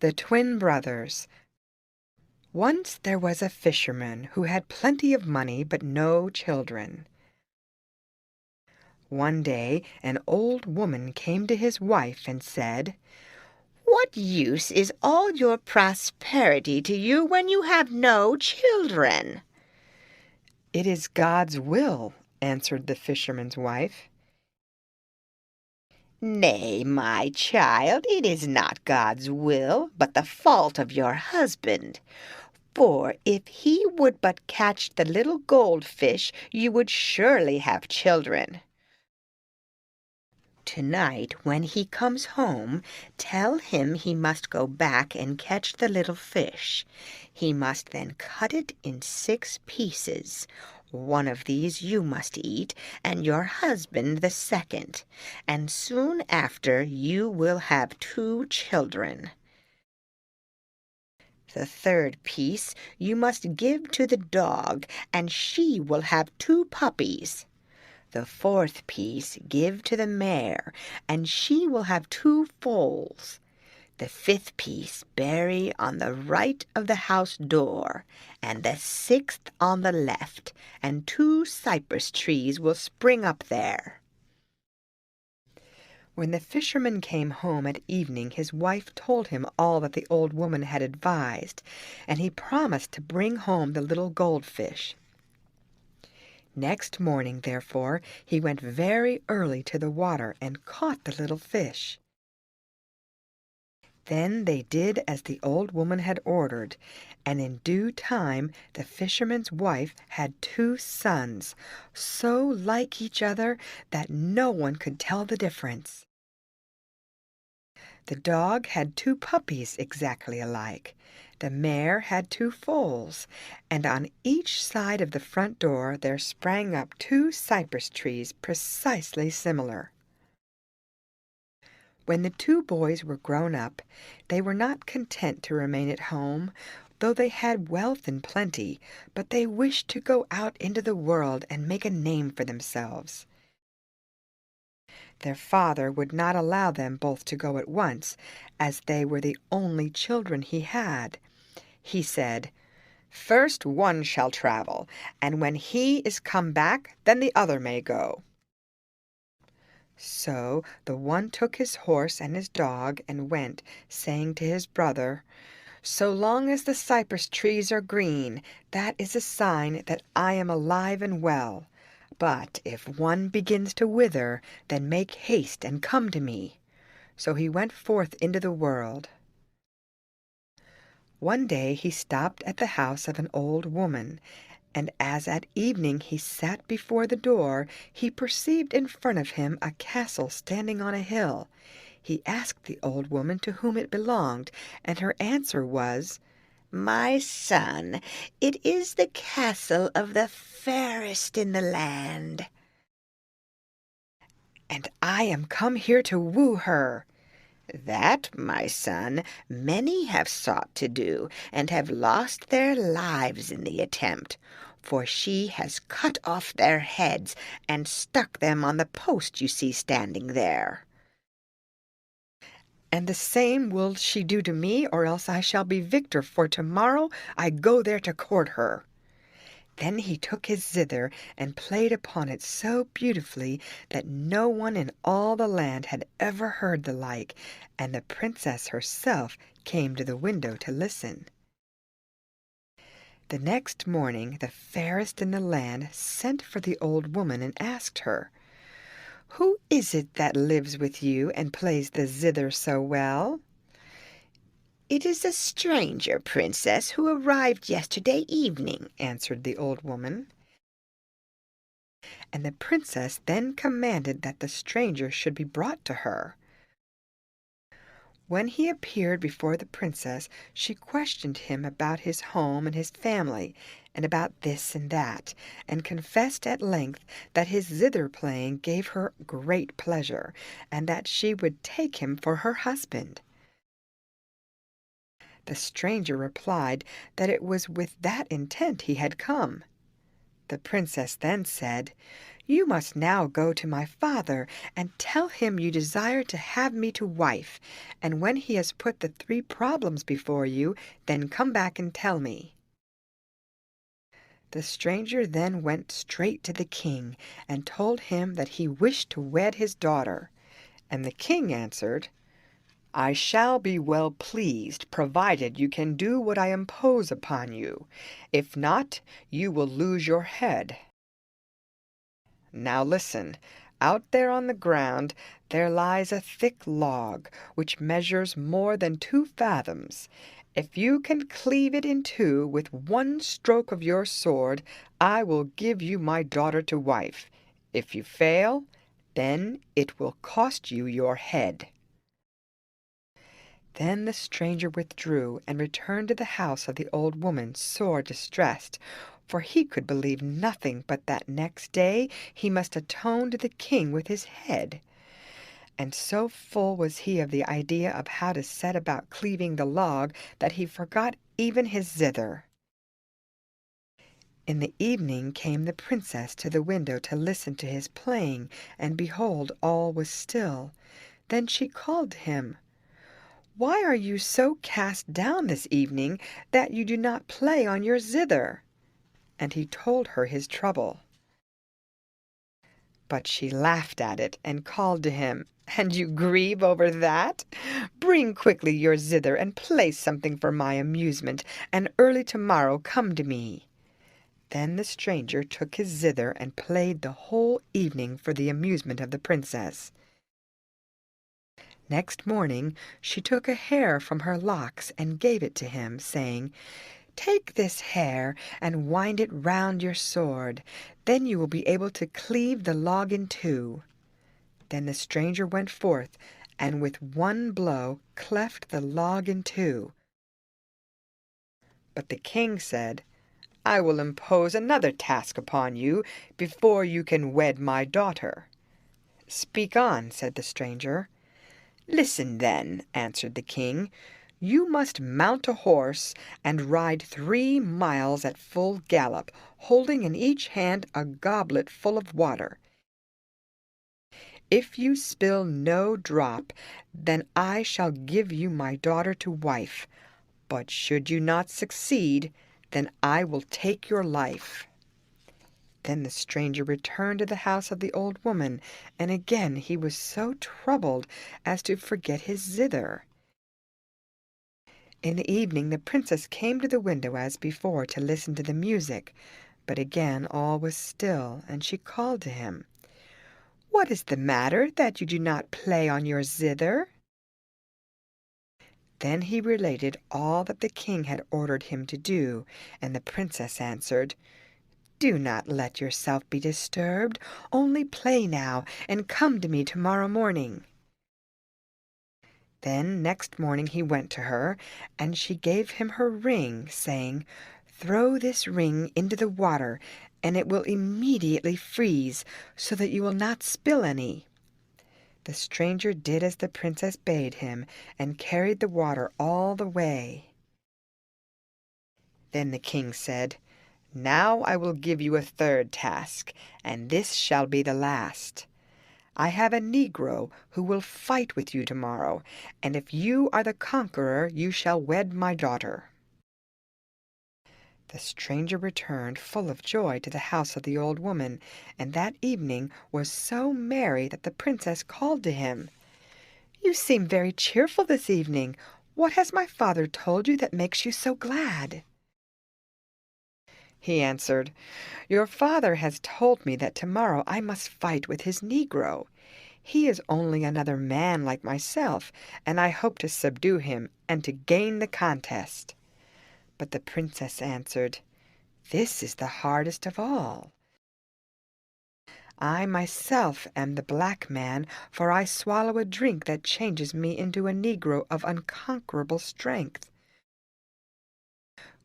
The Twin Brothers. Once there was a fisherman who had plenty of money but no children. One day an old woman came to his wife and said, "What use is all your prosperity to you when you have no children?" "It is God's will," answered the fisherman's wife. "Nay, my child, it is not God's will, but the fault of your husband. For if he would but catch the little goldfish, you would surely have children. Tonight, when he comes home, tell him he must go back and catch the little fish. He must then cut it in 6 pieces. One of these you must eat, and your husband the second, and soon after you will have 2 children. The 3rd piece you must give to the dog, and she will have 2 puppies. The 4th piece give to the mare, and she will have 2 foals. The 5th piece bury on the right of the house door, and the 6th on the left, and 2 cypress trees will spring up there." When the fisherman came home at evening, his wife told him all that the old woman had advised, and he promised to bring home the little goldfish. Next morning, therefore, he went very early to the water and caught the little fish. Then they did as the old woman had ordered, and in due time the fisherman's wife had 2 sons, so like each other that no one could tell the difference. The dog had 2 puppies exactly alike. The mare had 2 foals, and on each side of the front door there sprang up 2 cypress trees precisely similar. When the 2 boys were grown up, they were not content to remain at home, though they had wealth in plenty, but they wished to go out into the world and make a name for themselves. Their father would not allow them both to go at once, as they were the only children he had. He said, "First one shall travel, and when he is come back, then the other may go." So the one took his horse and his dog and went, saying to his brother, "So long as the cypress trees are green, that is a sign that I am alive and well. But if one begins to wither, then make haste and come to me." So he went forth into the world. One day he stopped at the house of an old woman, and as at evening he sat before the door, he perceived in front of him a castle standing on a hill. He asked the old woman to whom it belonged, and her answer was, "My son, it is the castle of the fairest in the land." "And I am come here to woo her." "That, my son, many have sought to do, and have lost their lives in the attempt, for she has cut off their heads and stuck them on the post you see standing there." "And the same will she do to me, or else I shall be victor, for tomorrow I go there to court her." Then he took his zither and played upon it so beautifully that no one in all the land had ever heard the like, and the princess herself came to the window to listen. The next morning the fairest in the land sent for the old woman and asked her, "Who is it that lives with you and plays the zither so well?" "It is a stranger, princess, who arrived yesterday evening," answered the old woman. And the princess then commanded that the stranger should be brought to her. When he appeared before the princess, she questioned him about his home and his family, and about this and that, and confessed at length that his zither playing gave her great pleasure, and that she would take him for her husband. The stranger replied that it was with that intent he had come. The princess then said, You must now go to my father and tell him you desire to have me to wife, and when he has put the 3 problems before you, then come back and tell me." The stranger then went straight to the king and told him that he wished to wed his daughter. And the king answered, "I shall be well pleased, provided you can do what I impose upon you. If not, you will lose your head. Now listen. Out there on the ground there lies a thick log, which measures more than 2 fathoms. If you can cleave it in 2 with 1 stroke of your sword, I will give you my daughter to wife. If you fail, then it will cost you your head." Then the stranger withdrew and returned to the house of the old woman, sore distressed, for he could believe nothing but that next day he must atone to the king with his head. And so full was he of the idea of how to set about cleaving the log that he forgot even his zither. In the evening came the princess to the window to listen to his playing, and behold, all was still. Then she called to him, "Why are you so cast down this evening that you do not play on your zither?" And he told her his trouble. But she laughed at it and called to him, "And you grieve over that? Bring quickly your zither and play something for my amusement, and early tomorrow come to me." Then the stranger took his zither and played the whole evening for the amusement of the princess. Next morning she took a hair from her locks and gave it to him, saying, "Take this hair and wind it round your sword. Then you will be able to cleave the log in 2." Then the stranger went forth, and with 1 blow cleft the log in 2. But the king said, "I will impose another task upon you before you can wed my daughter." "Speak on," said the stranger. "Listen, then," answered the king. "You must mount a horse and ride 3 miles at full gallop, holding in each hand a goblet full of water. If you spill no drop, then I shall give you my daughter to wife. But should you not succeed, then I will take your life." Then the stranger returned to the house of the old woman, and again he was so troubled as to forget his zither. In the evening the princess came to the window as before to listen to the music, but again all was still, and she called to him, "What is the matter that you do not play on your zither?" Then he related all that the king had ordered him to do, and the princess answered, "Do not let yourself be disturbed. Only play now, and come to me tomorrow morning." Then next morning he went to her, and she gave him her ring, saying, "Throw this ring into the water, and it will immediately freeze, so that you will not spill any." The stranger did as the princess bade him, and carried the water all the way. Then the king said, "Now I will give you a 3rd task, and this shall be the last. I have a Negro who will fight with you tomorrow, and if you are the conqueror, you shall wed my daughter." The stranger returned full of joy to the house of the old woman, and that evening was so merry that the princess called to him, "You seem very cheerful this evening. What has my father told you that makes you so glad?" He answered, "Your father has told me that tomorrow I must fight with his Negro. He is only another man like myself, and I hope to subdue him and to gain the contest." But the princess answered, "This is the hardest of all. I myself am the black man, for I swallow a drink that changes me into a Negro of unconquerable strength.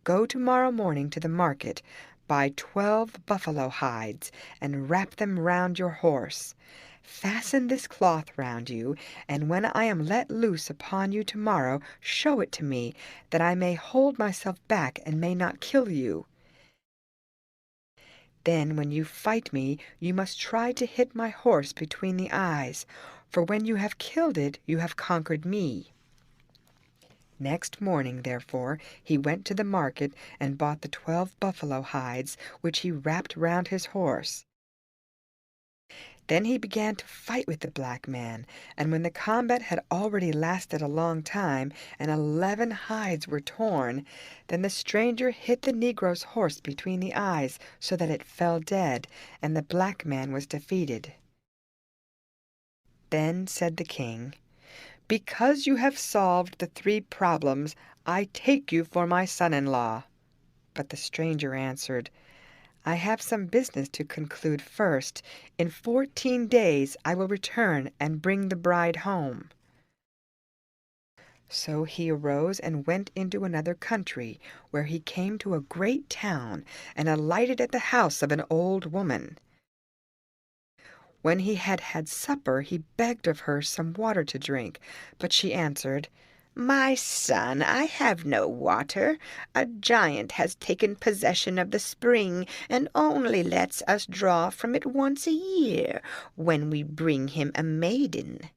Go tomorrow morning to the market, buy 12 buffalo hides, and wrap them round your horse. Fasten this cloth round you, and when I am let loose upon you tomorrow, show it to me, that I may hold myself back and may not kill you. Then when you fight me, you must try to hit my horse between the eyes, for when you have killed it, you have conquered me." Next morning, therefore, he went to the market and bought the 12 buffalo hides, which he wrapped round his horse. Then he began to fight with the black man, and when the combat had already lasted a long time, and 11 hides were torn, then the stranger hit the negro's horse between the eyes, so that it fell dead, and the black man was defeated. Then said the king, "Because you have solved the 3 problems, I take you for my son-in-law." But the stranger answered, "I have some business to conclude first. In 14 days I will return and bring the bride home." So he arose and went into another country, where he came to a great town, and alighted at the house of an old woman. When he had had supper, he begged of her some water to drink, but she answered, "My son, I have no water. A giant has taken possession of the spring, and only lets us draw from it once a year, when we bring him a maiden.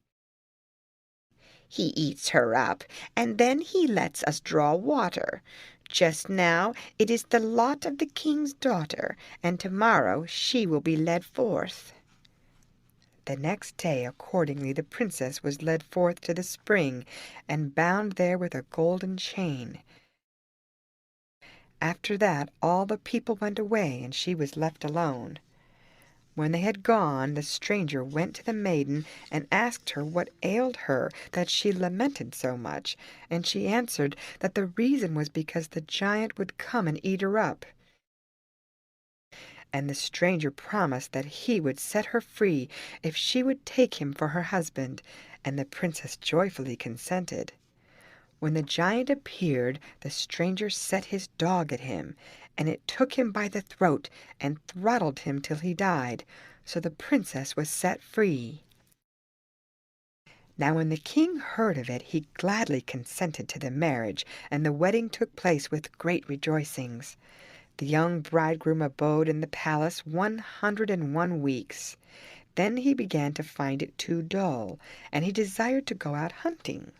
He eats her up, and then he lets us draw water. Just now it is the lot of the king's daughter, and tomorrow she will be led forth." The next day accordingly the princess was led forth to the spring, and bound there with a golden chain. After that all the people went away, and she was left alone. When they had gone, the stranger went to the maiden and asked her what ailed her, that she lamented so much, and she answered that the reason was because the giant would come and eat her up. And the stranger promised that he would set her free if she would take him for her husband, and the princess joyfully consented. When the giant appeared, the stranger set his dog at him, and it took him by the throat and throttled him till he died, so the princess was set free. Now when the king heard of it, he gladly consented to the marriage, and the wedding took place with great rejoicings. The young bridegroom abode in the palace 101 weeks. Then he began to find it too dull, and he desired to go out hunting.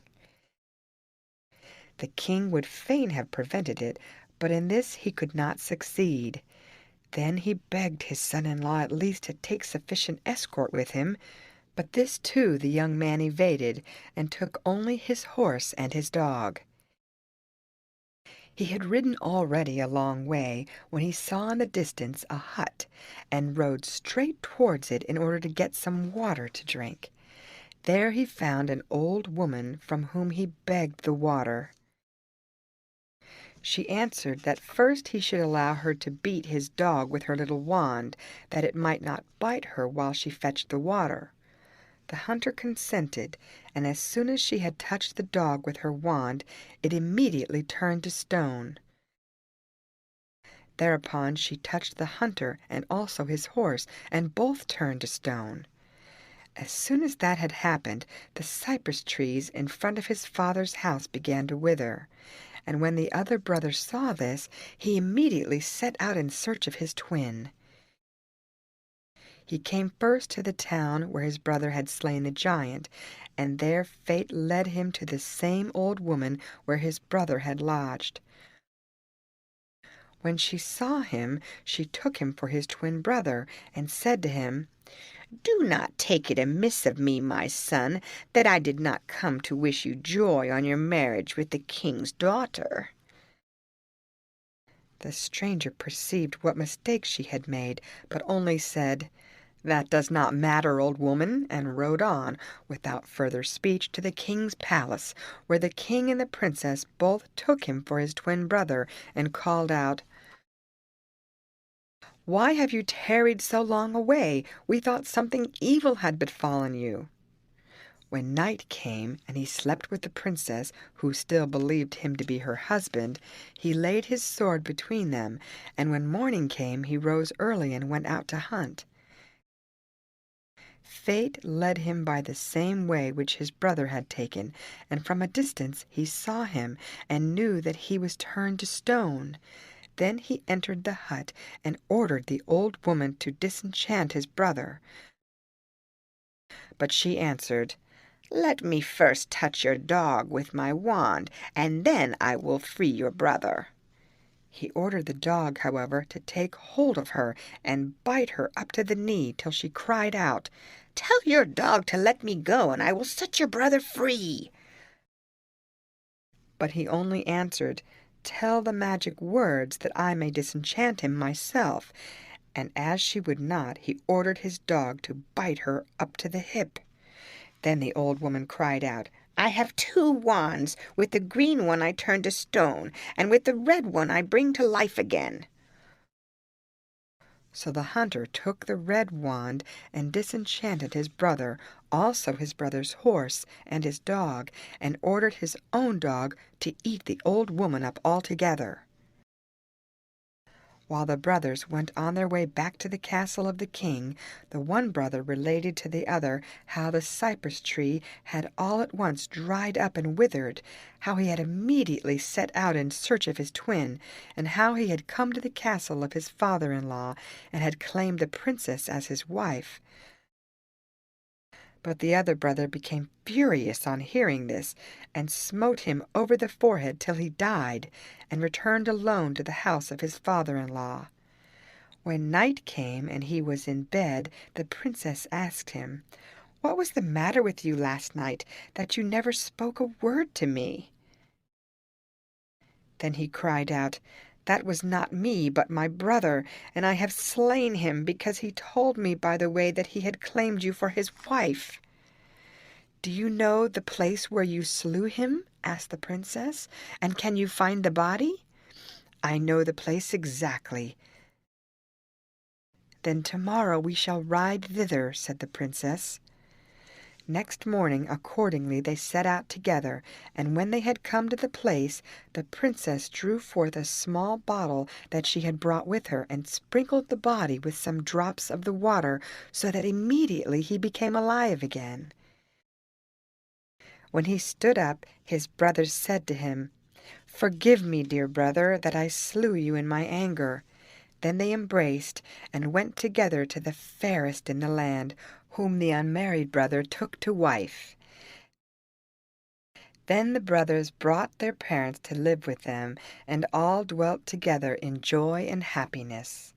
The king would fain have prevented it, but in this he could not succeed. Then he begged his son-in-law at least to take sufficient escort with him, but this too the young man evaded, and took only his horse and his dog. He had ridden already a long way when he saw in the distance a hut, and rode straight towards it in order to get some water to drink. There he found an old woman from whom he begged the water. She answered that first he should allow her to beat his dog with her little wand, that it might not bite her while she fetched the water. The hunter consented, and as soon as she had touched the dog with her wand, it immediately turned to stone. Thereupon she touched the hunter and also his horse, and both turned to stone. As soon as that had happened, the cypress trees in front of his father's house began to wither, and when the other brother saw this, he immediately set out in search of his twin. He came first to the town where his brother had slain the giant, and there fate led him to the same old woman where his brother had lodged. When she saw him, she took him for his twin brother, and said to him, "Do not take it amiss of me, my son, that I did not come to wish you joy on your marriage with the king's daughter." The stranger perceived what mistake she had made, but only said, "That does not matter, old woman," and rode on, without further speech, to the king's palace, where the king and the princess both took him for his twin brother, and called out, "Why have you tarried so long away? We thought something evil had befallen you." When night came, and he slept with the princess, who still believed him to be her husband, he laid his sword between them, and when morning came he rose early and went out to hunt. Fate led him by the same way which his brother had taken, and from a distance he saw him, and knew that he was turned to stone. Then he entered the hut and ordered the old woman to disenchant his brother. But she answered, "Let me first touch your dog with my wand, and then I will free your brother." He ordered the dog, however, to take hold of her and bite her up to the knee till she cried out, "Tell your dog to let me go, and I will set your brother free." But he only answered, "Tell the magic words that I may disenchant him myself." And as she would not, he ordered his dog to bite her up to the hip. Then the old woman cried out, "I have 2 wands. With the green one I turn to stone, and with the red one I bring to life again." So the hunter took the red wand and disenchanted his brother, also his brother's horse and his dog, and ordered his own dog to eat the old woman up altogether. While the brothers went on their way back to the castle of the king, the one brother related to the other how the cypress tree had all at once dried up and withered, how he had immediately set out in search of his twin, and how he had come to the castle of his father-in-law and had claimed the princess as his wife. But the other brother became furious on hearing this, and smote him over the forehead till he died, and returned alone to the house of his father-in-law. When night came and he was in bed, the princess asked him, "What was the matter with you last night, that you never spoke a word to me?" Then he cried out, "That was not me, but my brother, and I have slain him because he told me by the way that he had claimed you for his wife." "Do you know the place where you slew him?" asked the princess, "and can you find the body?" "I know the place exactly." "Then tomorrow we shall ride thither," said the princess. Next morning, accordingly, they set out together, and when they had come to the place, the princess drew forth a small bottle that she had brought with her, and sprinkled the body with some drops of the water, so that immediately he became alive again. When he stood up, his brothers said to him, "Forgive me, dear brother, that I slew you in my anger." Then they embraced, and went together to the fairest in the land, whom the unmarried brother took to wife. Then the brothers brought their parents to live with them, and all dwelt together in joy and happiness.